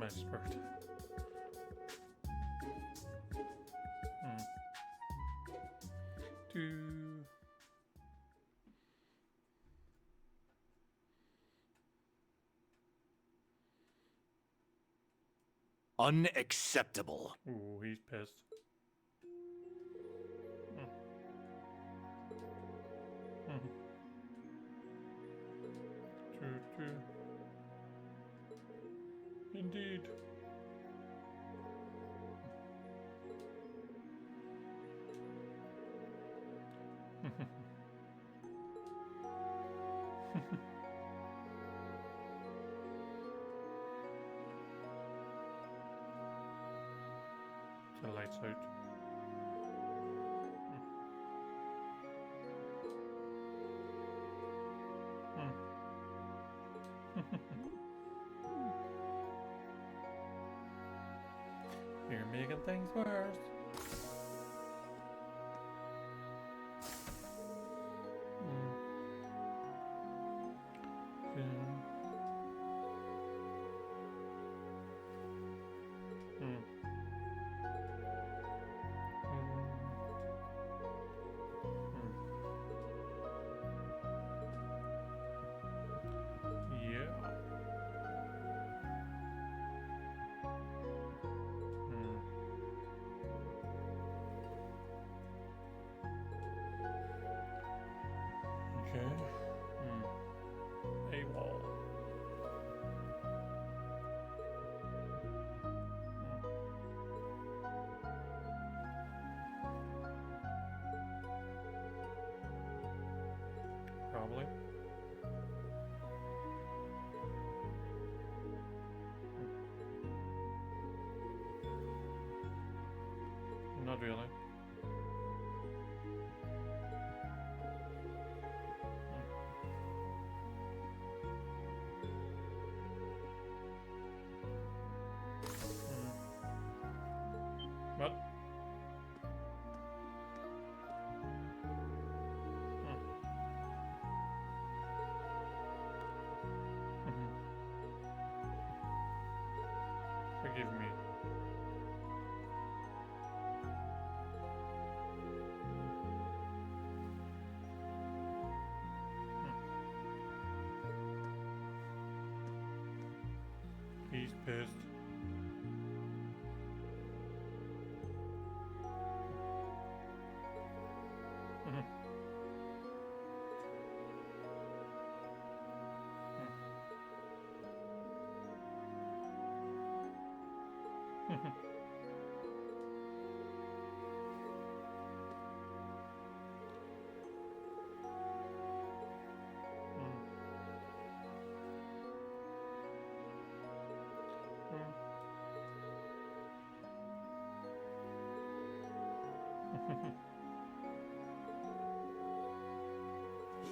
nice bird. Do. Unacceptable. Ooh, he's pissed. True. Indeed. The lights out. You're making things worse. Okay. AWOL. Probably. Not really. What? Forgive me. He's pissed.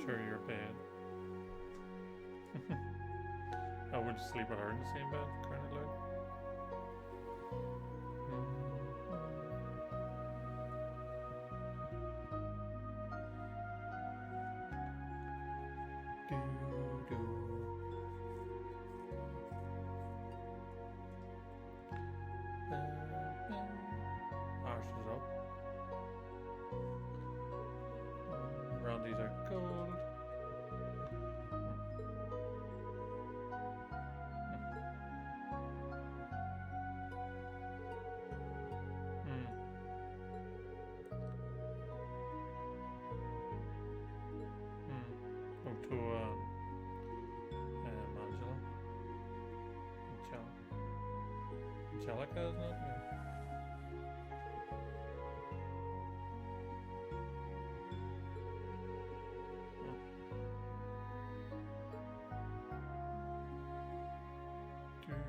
Sure, you're bad. I would sleep with her in the same bed, kind of like. Arse is up. Roundies are gold. Oh, to Angela. Angelica, isn't it? Yeah.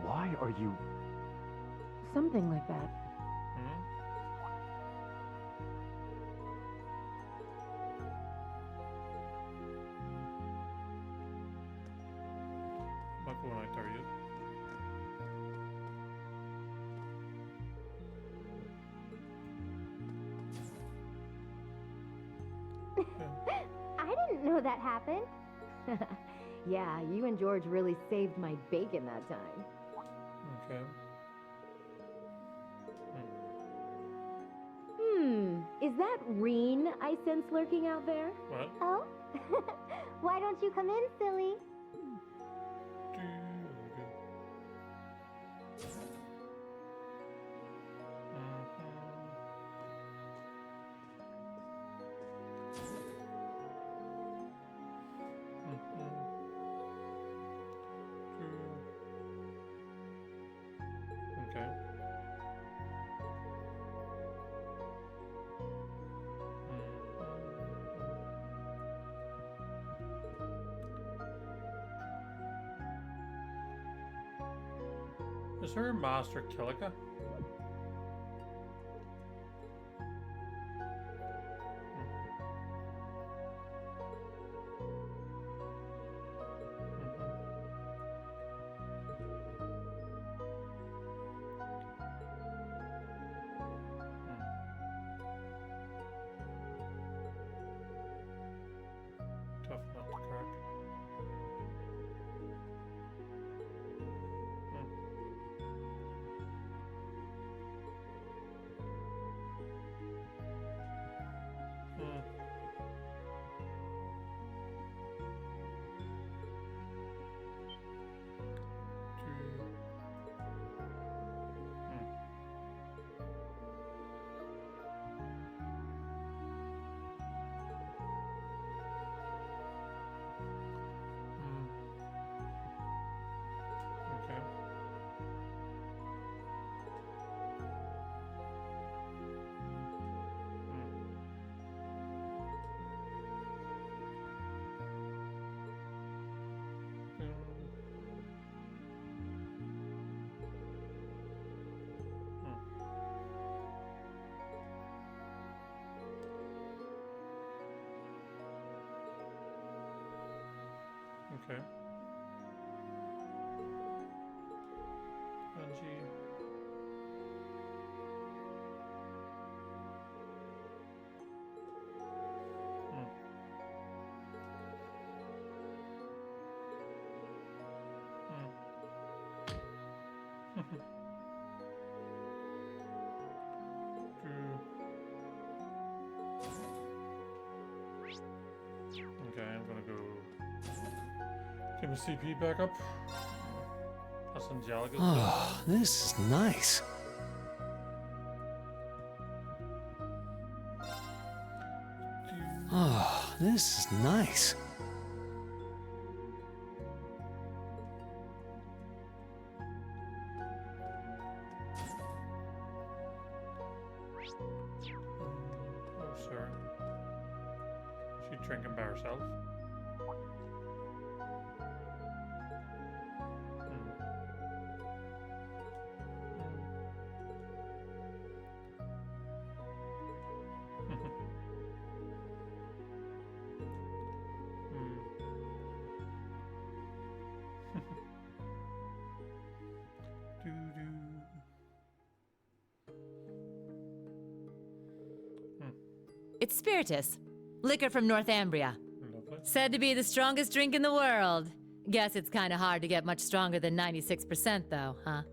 Why are you... Something like that. What will I tell you? I didn't didn't know that happened. Yeah, you and George really saved my bacon that time. Okay. Is that Reen I sense lurking out there? What? Oh? Why don't you come in, silly? Okay. Is her master Kilika? Tough nut to crack. Okay. Okay. Angie. Okay, I'm gonna go get my CP back up. That's in Jalaga. Oh, this is nice. Oh, this is nice. Oh, sir. She drinking by herself. It's Spiritus, liquor from Northumbria. Lovely. Said to be the strongest drink in the world. Guess it's kind of hard to get much stronger than 96% though, huh?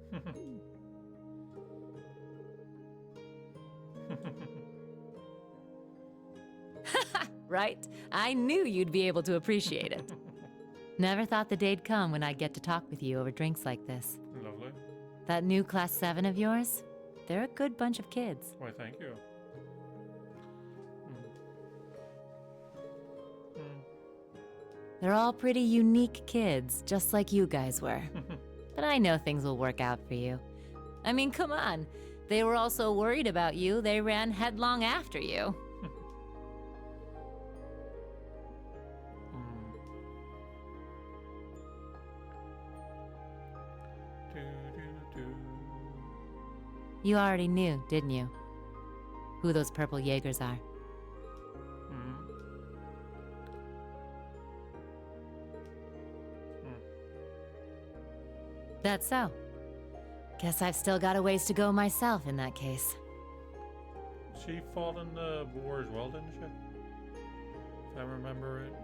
Right? I knew you'd be able to appreciate it. Never thought the day'd come when I'd get to talk with you over drinks like this. Lovely. That new Class 7 of yours, they're a good bunch of kids. Why, thank you. They're all pretty unique kids, just like you guys were. But I know things will work out for you. I mean, come on. They were all so worried about you, they ran headlong after you. You already knew, didn't you? Who those purple Jaegers are. That's so. Guess I've still got a ways to go myself in that case. She fought in the war as well, didn't she? If I remember right.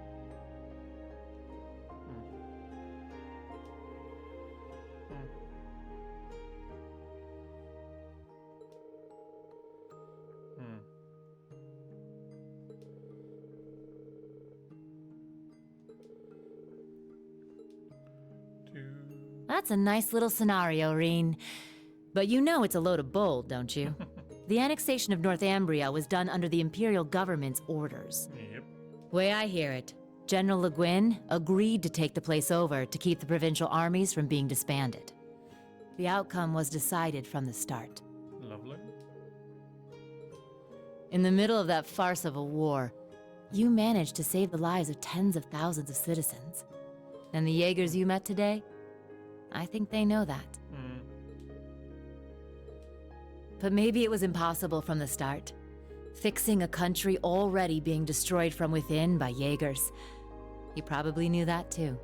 That's a nice little scenario, Reen. But you know it's a load of bull, don't you? The annexation of Northumbria was done under the Imperial government's orders. Yep. Way I hear it, General Le Guin agreed to take the place over to keep the provincial armies from being disbanded. The outcome was decided from the start. Lovely. In the middle of that farce of a war, you managed to save the lives of tens of thousands of citizens. And the Jaegers you met today? I think they know that. Mm. But maybe it was impossible from the start. Fixing a country already being destroyed from within by Jaegers. You probably knew that too.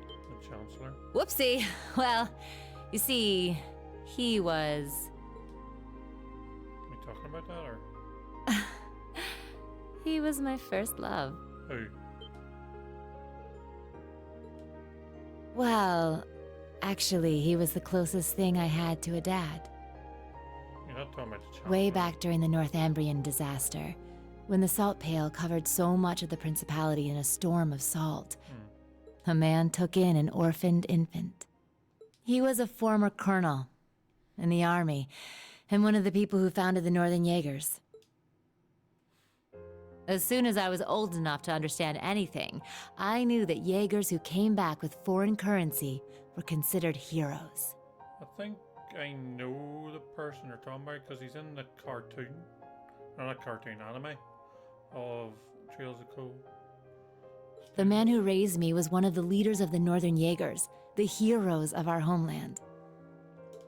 The Chancellor. Whoopsie. Well, you see, he was... We talking about that or He was my first love. who? Well, actually, he was the closest thing I had to a dad. You're not talking about the Chancellor. Way back during the Northumbrian disaster, when the salt pail covered so much of the Principality in a storm of salt, a man took in an orphaned infant. He was a former colonel in the army, and one of the people who founded the Northern Jaegers. As soon as I was old enough to understand anything, I knew that Jaegers who came back with foreign currency were considered heroes. I think I know the person you're talking about because he's in the cartoon, or not cartoon, anime of Trails of Cold. The man who raised me was one of the leaders of the Northern Jaegers, the heroes of our homeland.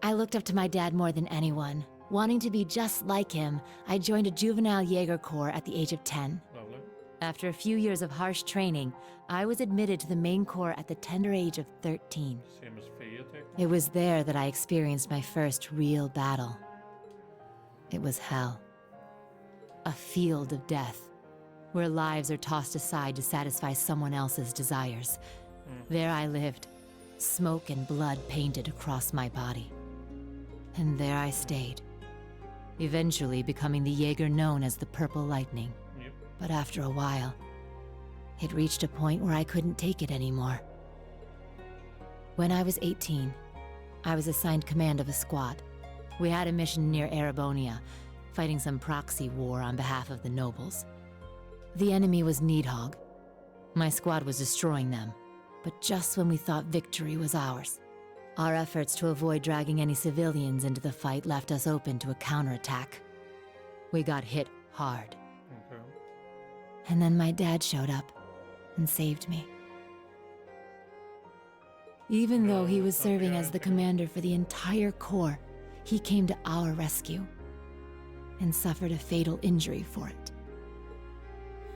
I looked up to my dad more than anyone. Wanting to be just like him, I joined a juvenile Jaeger Corps at the age of 10. Lovely. After a few years of harsh training, I was admitted to the main corps at the tender age of 13. Same as Fia, It was there that I experienced my first real battle. It was hell. A field of death, where lives are tossed aside to satisfy someone else's desires. There I lived, smoke and blood painted across my body. And there I stayed, eventually becoming the Jaeger known as the Purple Lightning. Yep. But after a while, it reached a point where I couldn't take it anymore. When I was 18, I was assigned command of a squad. We had a mission near Erebonia, fighting some proxy war on behalf of the nobles. The enemy was Needhogg. My squad was destroying them, but just when we thought victory was ours. Our efforts to avoid dragging any civilians into the fight left us open to a counterattack. We got hit hard. Okay. And then my dad showed up and saved me. Even though he was serving as the commander for the entire corps, he came to our rescue and suffered a fatal injury for it.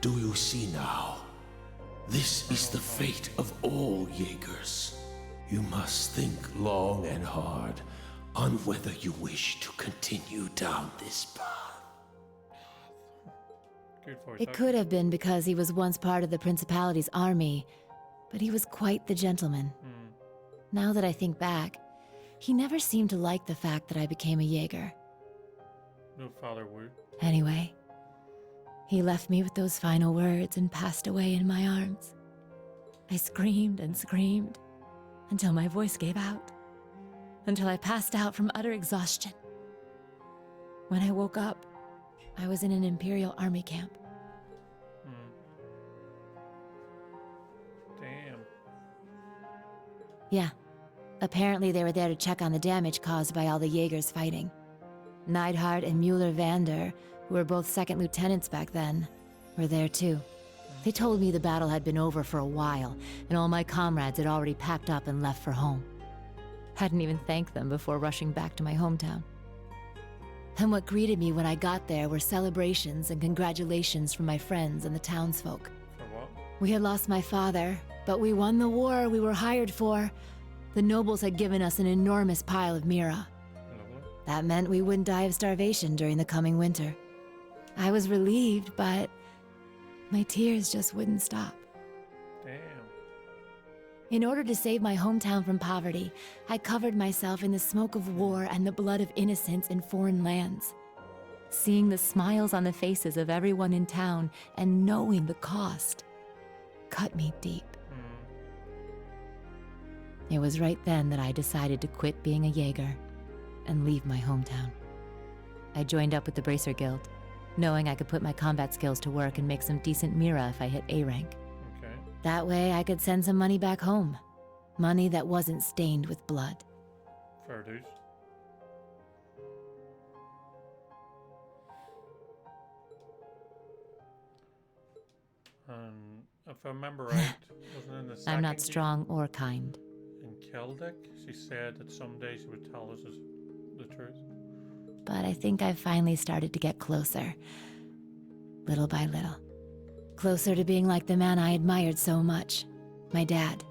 Do you see now? This is the fate of all Jaegers. You must think long and hard on whether you wish to continue down this path. Good voice It acting. could have been because he was once part of the Principality's army, but he was quite the gentleman. Now that I think back, he never seemed to like the fact that I became a Jaeger. No father would. Anyway, he left me with those final words and passed away in my arms. I screamed and screamed until my voice gave out, until I passed out from utter exhaustion. When I woke up, I was in an Imperial Army camp. Damn. Yeah, apparently they were there to check on the damage caused by all the Jaegers fighting. Neidhart and Mueller-Vander, who were both second lieutenants back then, were there too. They told me the battle had been over for a while, and all my comrades had already packed up and left for home. Hadn't even thanked them before rushing back to my hometown. And what greeted me when I got there were celebrations and congratulations from my friends and the townsfolk. For what? We had lost my father, but we won the war we were hired for. The nobles had given us an enormous pile of Mira. Lovely. That meant we wouldn't die of starvation during the coming winter. I was relieved, but my tears just wouldn't stop. Damn. In order to save my hometown from poverty, I covered myself in the smoke of war and the blood of innocents in foreign lands. Seeing the smiles on the faces of everyone in town and knowing the cost cut me deep. It was right then that I decided to quit being a Jaeger and leave my hometown. I joined up with the Bracer Guild, knowing I could put my combat skills to work and make some decent Mira if I hit A rank. Okay. That way I could send some money back home. Money that wasn't stained with blood. Fair dues. And if I remember right, wasn't in the second I'm not game strong or kind. in Keldic, she said that someday she would tell us the truth. But I think I've finally started to get closer. Little by little. Closer to being like the man I admired so much. My dad.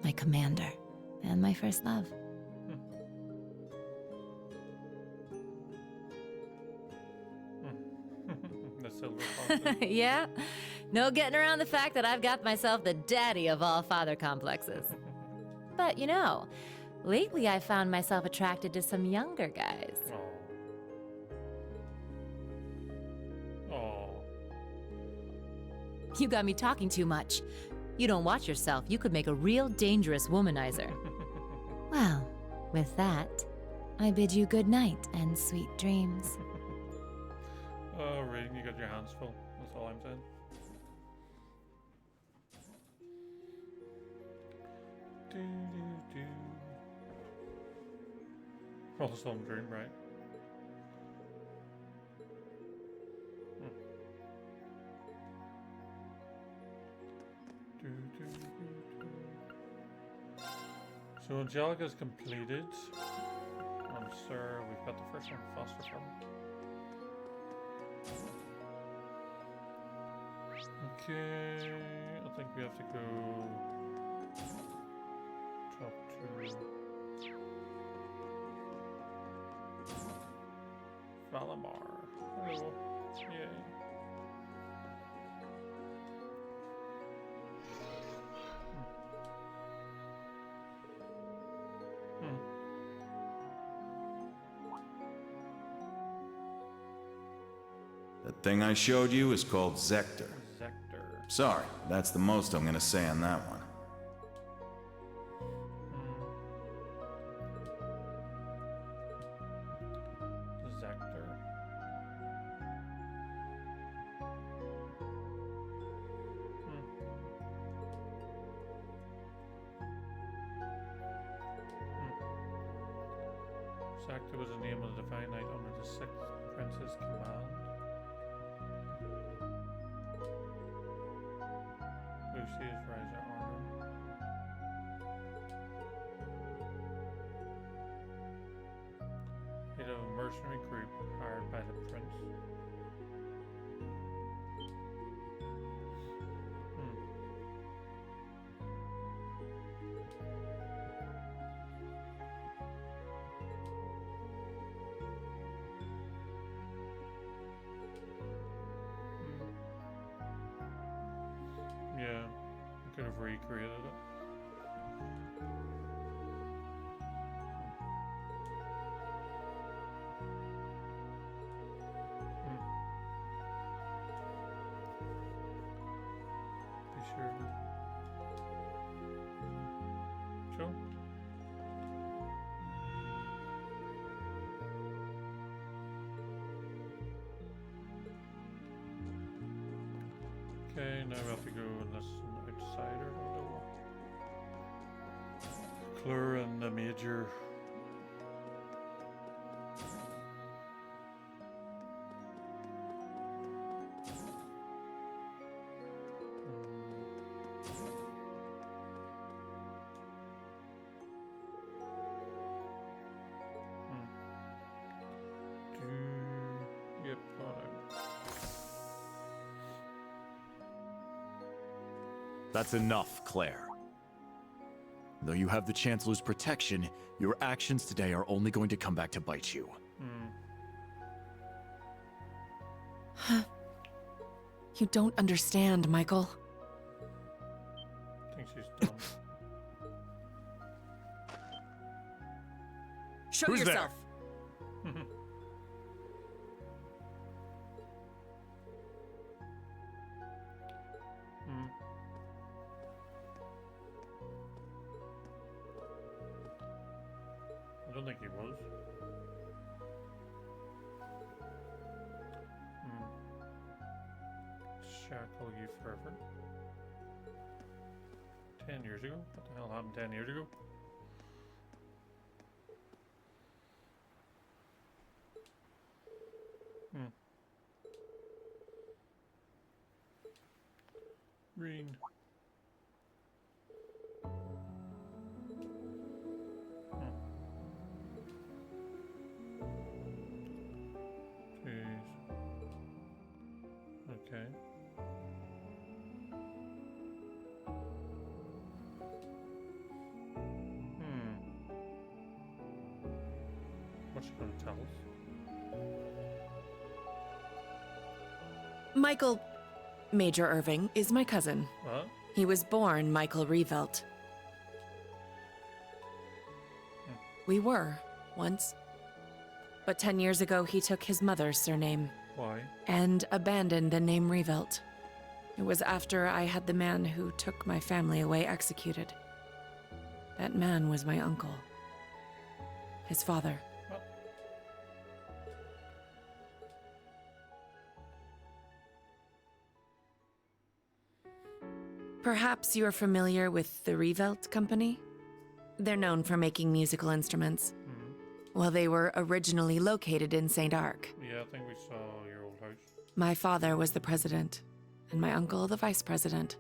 My commander. And my first love. The silver fountain. Yeah? No getting around the fact that I've got myself the daddy of all father complexes. But you know, lately I've found myself attracted to some younger guys. Oh. Oh. You got me talking too much. You don't watch yourself, you could make a real dangerous womanizer. Well, with that, I bid you good night and sweet dreams. Oh, Raiden, you got your hands full. That's all I'm saying. Do. Well, some dream, right? So Angelica's completed. I'm sure we've got the first one, Foster Farm. Okay, I think we have to go talk to Valimar. Hello. Yay. The thing I showed you is called Zector. Zector. Sorry, that's the most I'm gonna say on that one. Zector. Zector was the name of the Divine Knight under the Sixth Prince's command. Lucius Riser Armor. Head of a mercenary group hired by the prince. Yeah, I could have recreated it. Be sure. Sure. Okay, now we have to go and listen outsider. Clur and the Major. Yep, alright. That's enough, Claire. Though you have the Chancellor's protection, your actions today are only going to come back to bite you. You don't understand, Michael. I think she's dumb. Show Who's there? yourself. don't think he was. Shackle you forever. 10 years ago? What the hell happened 10 years ago? Green. Jeez. Okay. What's she gonna tell us? Michael Major Irving is my cousin. What? He was born Michael Revelt. We were, once. But 10 years ago, he took his mother's surname. Why? And abandoned the name Revelt. It was after I had the man who took my family away executed. That man was my uncle. His father. What? Perhaps you're familiar with the Revelt Company? They're known for making musical instruments. Well, they were originally located in St. Arc. Yeah, I think we saw your old house. My father was the president, and my uncle the vice president.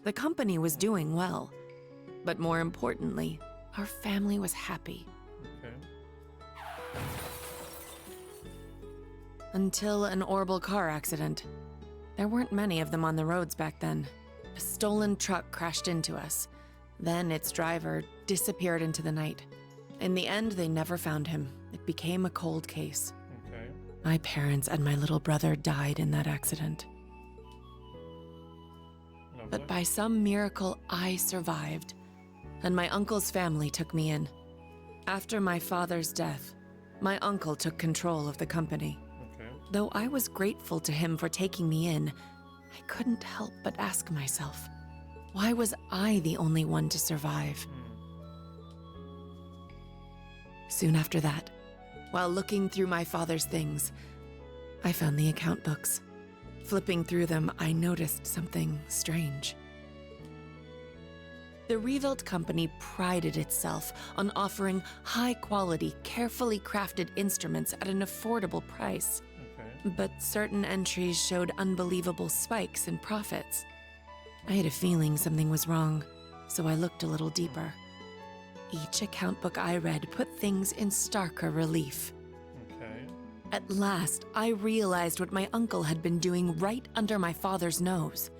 The company was doing well, but more importantly, our family was happy. Okay. Until an horrible car accident. There weren't many of them on the roads back then. A stolen truck crashed into us. Then its driver disappeared into the night. In the end, they never found him. It became a cold case. Okay. My parents and my little brother died in that accident. Lovely. But by some miracle, I survived. And my uncle's family took me in. After my father's death, my uncle took control of the company. Okay. Though I was grateful to him for taking me in, I couldn't help but ask myself, why was I the only one to survive? Soon after that, while looking through my father's things, I found the account books. Flipping through them, I noticed something strange. The Revelt Company prided itself on offering high-quality, carefully crafted instruments at an affordable price. Okay. But certain entries showed unbelievable spikes in profits. I had a feeling something was wrong, so I looked a little deeper. Each account book I read put things in starker relief. Okay. At last, I realized what my uncle had been doing right under my father's nose.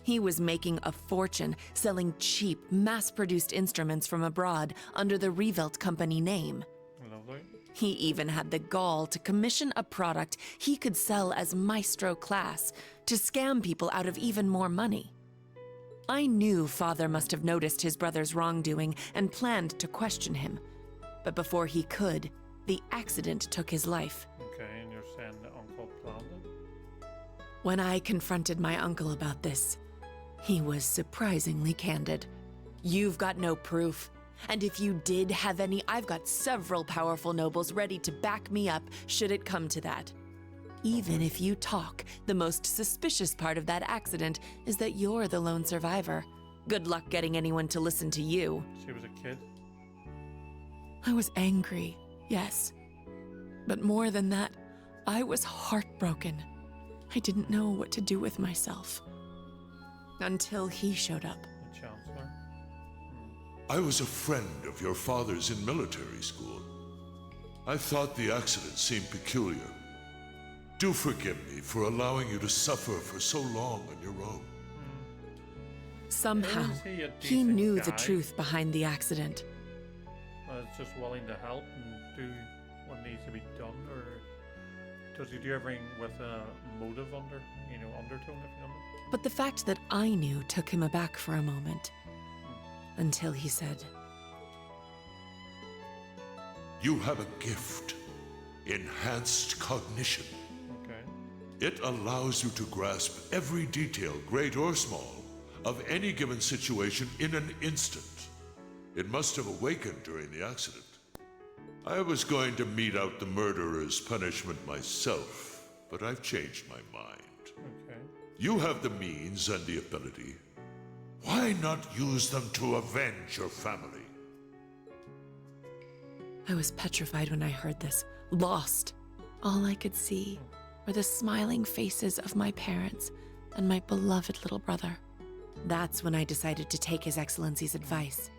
He was making a fortune selling cheap, mass-produced instruments from abroad under the Revelt Company name. Lovely. He even had the gall to commission a product he could sell as Maestro class to scam people out of even more money. I knew Father must have noticed his brother's wrongdoing and planned to question him. But before he could, the accident took his life. Okay, and you're saying that Uncle planned it? When I confronted my uncle about this, he was surprisingly candid. You've got no proof. And if you did have any, I've got several powerful nobles ready to back me up should it come to that. Even if you talk, the most suspicious part of that accident is that you're the lone survivor. Good luck getting anyone to listen to you. She was a kid? I was angry, yes. But more than that, I was heartbroken. I didn't know what to do with myself. Until he showed up. The Chancellor? I was a friend of your father's in military school. I thought the accident seemed peculiar. Do forgive me for allowing you to suffer for so long on your own. Somehow, Is he a he decent knew the guy? truth behind the accident. Is just willing to help and do what needs to be done, or does he do everything with a motive undertone, if you know? But the fact that I knew took him aback for a moment. Until he said, You have a gift, enhanced cognition. Okay. It allows you to grasp every detail, great or small, of any given situation in an instant. It must have awakened during the accident. I was going to mete out the murderer's punishment myself, but I've changed my mind. Okay. You have the means and the ability. Why not use them to avenge your family? I was petrified when I heard this, lost. All I could see were the smiling faces of my parents and my beloved little brother. That's when I decided to take His Excellency's advice.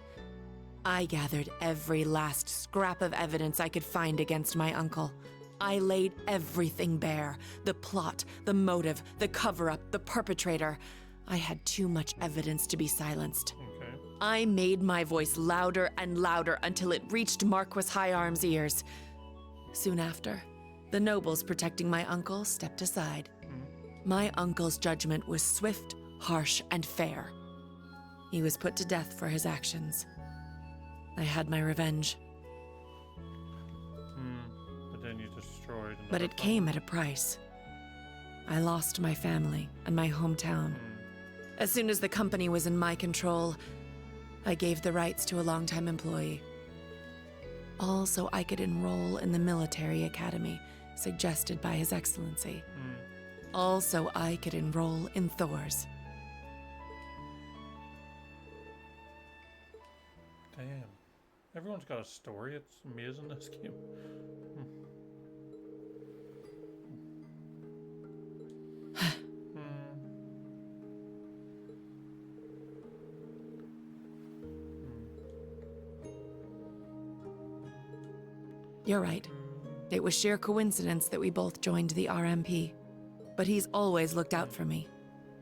I gathered every last scrap of evidence I could find against my uncle. I laid everything bare. The plot, the motive, the cover-up, the perpetrator. I had too much evidence to be silenced. Okay. I made my voice louder and louder until it reached Marquis Higharm's ears. Soon after, the nobles protecting my uncle stepped aside. My uncle's judgment was swift, harsh, and fair. He was put to death for his actions. I had my revenge. But then you destroyed But it came at a price. I lost my family and my hometown. As soon as the company was in my control, I gave the rights to a longtime employee. All so I could enroll in the military academy suggested by His Excellency. All so I could enroll in Thor's. Damn. Everyone's got a story. It's amazing, this game. You're right. It was sheer coincidence that we both joined the RMP. But he's always looked out for me,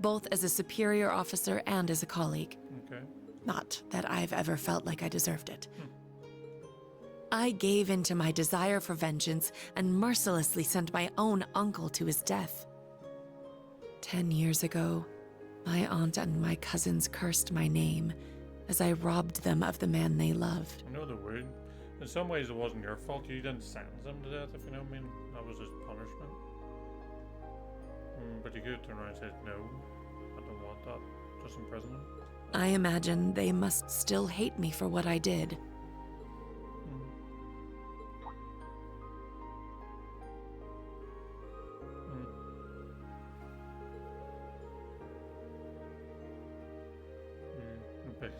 both as a superior officer and as a colleague. Okay. Not that I've ever felt like I deserved it. I gave in to my desire for vengeance and mercilessly sent my own uncle to his death. 10 years ago, my aunt and my cousins cursed my name as I robbed them of the man they loved. I know the word. In some ways, it wasn't your fault. You didn't sentence him to death, if you know what I mean. That was his punishment. But you could turn around and say, no, I don't want that. Just imprison him. I imagine they must still hate me for what I did. A bit.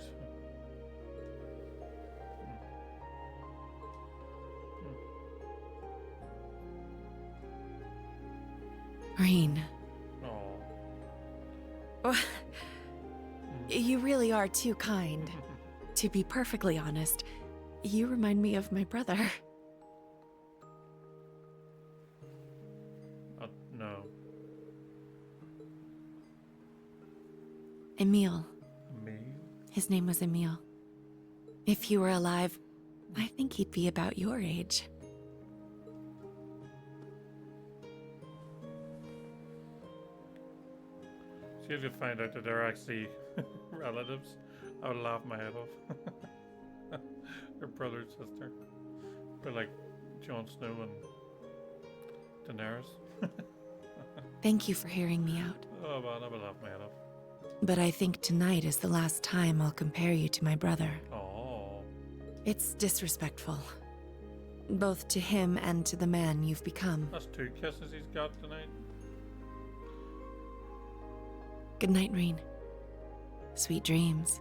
Rean. Oh. You really are too kind. To be perfectly honest, you remind me of my brother. No. Emil. Me? His name was Emil. If he were alive, I think he'd be about your age. See if you find out that they're actually relatives, I would laugh my head off. Her brother and sister. But like Jon Snow and Daenerys. Thank you for hearing me out. Oh man, I would laugh my head off. But I think tonight is the last time I'll compare you to my brother. Oh. It's disrespectful. Both to him and to the man you've become. That's 2 kisses he's got tonight. Good night, Rean. Sweet dreams.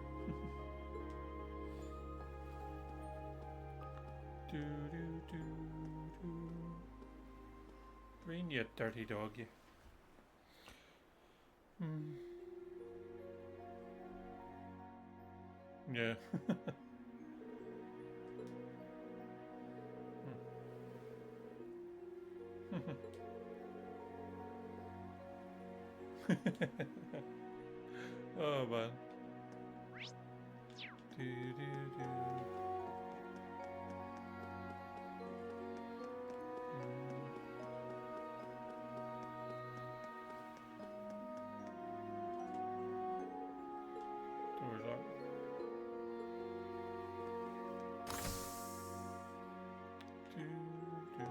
Do, do, do, do. Rean, you dirty dog, you. Yeah. Oh man. Do, do, do. Doors locked. Do, do.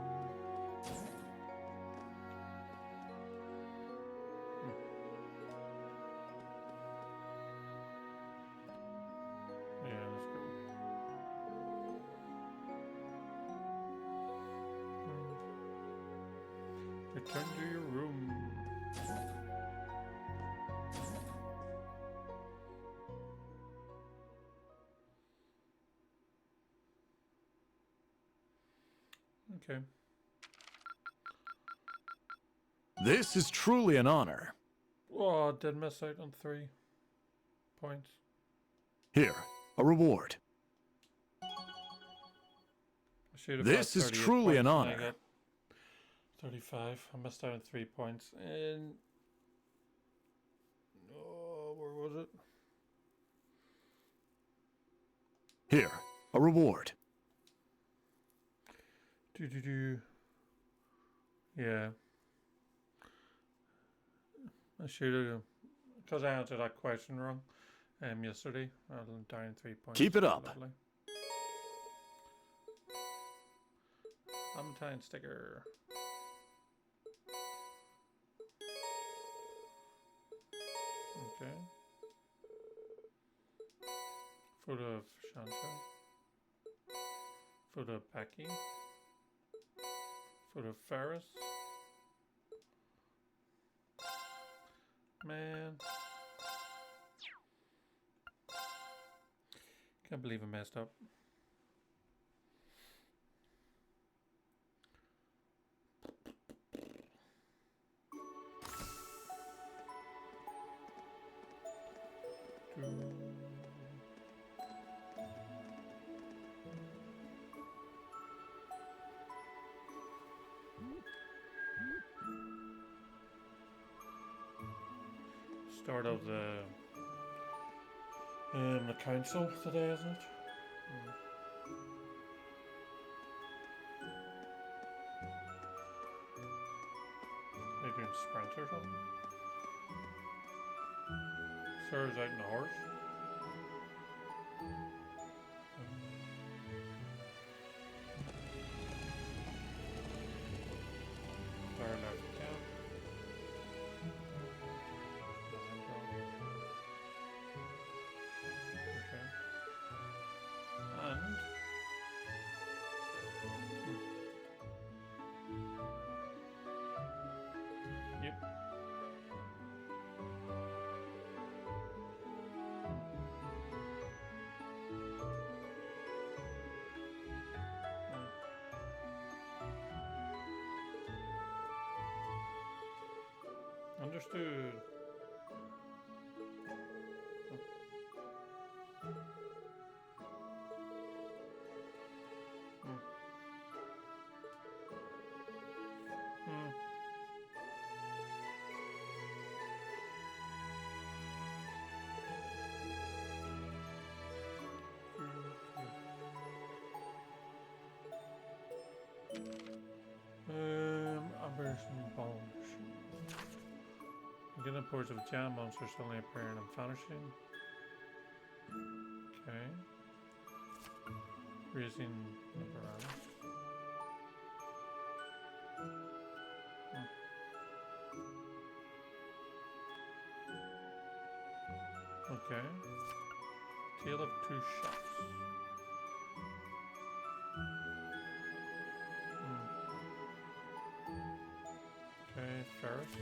Yeah, let's go. Return to your room. Okay. This is truly an honor. Oh, I did miss out on 3 points. Here, a reward. I should have This got is 38 truly an points and I honor. got 35. I missed out on 3 points. And oh, where was it? Here, a reward. Yeah. I should have, because I answered that question wrong yesterday. I'm down 3 points. Keep it up. Lovely. Valentine sticker. Okay. Photo of Shancha. Photo of Becky. Photo of Ferris. Man. Can't believe I messed up. Start of the council today, isn't it? They doing sprint or something? Sarah's out in the horse. Sarah left the camp. Okay. And yep. Understood. Aberration Bones. Again, reports of giant monsters suddenly appearing and vanishing. Okay. Raising the barrage. Okay. Tale of Two Shops. Okay, Ferris.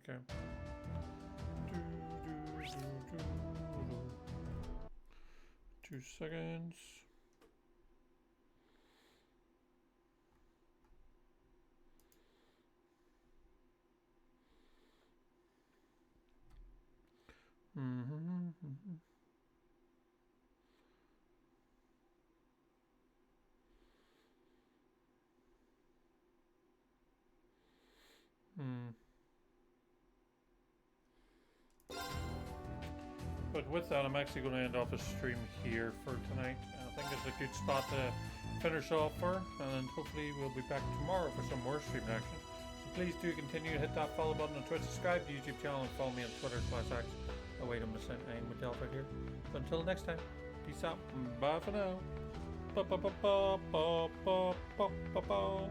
Okay. 2 seconds. But with that, I'm actually going to end off the stream here for tonight. I think it's a good spot to finish off for, and hopefully we'll be back tomorrow for some more stream action. So please do continue to hit that follow button on Twitch, subscribe to the YouTube channel, and follow me on Twitter/X. Oh wait, I'm missing Delph right here. But until next time, peace out. Bye for now. Ba ba ba ba ba ba ba ba ba.